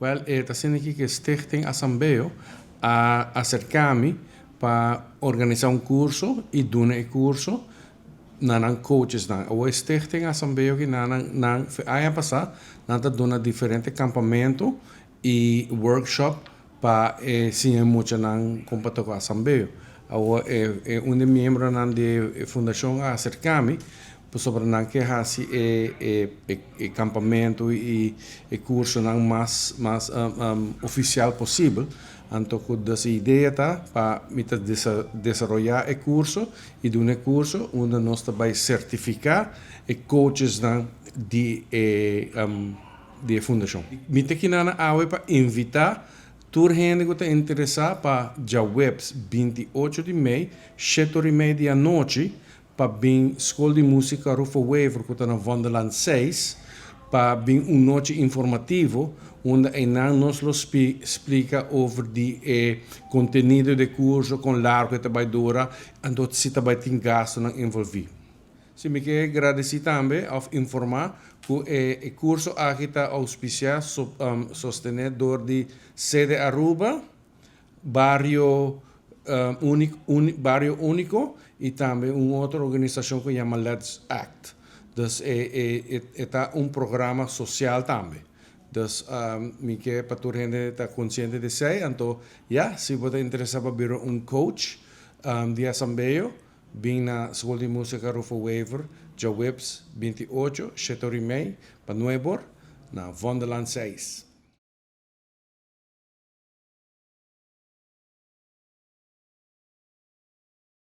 Well, assim aqui que Stichting Assambeo a acercar-me para organizar um curso e dar um curso na coaches na o Stichting Assambeo que na ano passado nada dona diferente campamento e workshop para sim muito na compacto com Assambeo. Um membro na de fundação a acercar-me sobre na que hasi campamento e curso não mais oficial possível. Então, essa ideia tá para desenvolver o curso e do curso onde nós também certificar e coaches de fundação. Me te que na para invitar toda gente que está interessada para já webs 28 de maio, 7h30 da noite para vir escola de música Rufo Wever que está na Wonderland 6 para vir noite informativo onde nos explica over de conteúdo do curso com largo que vai durar e se também tem gasto na envolver. Se me quer agradecer também ao informar que o curso aqui está auspiciado sostenedor de sede Aruba, barrio único e também uma outra organização que chama Let's Act. Então, é programa social também. Então, me quer para toda gente estar consciente de isso. Então, se você interessado em ser coach de Assambeo, vem na Escola de Música Rufo Wever, já webs 28, 7h30, para Nuebor, na Wonderland 6.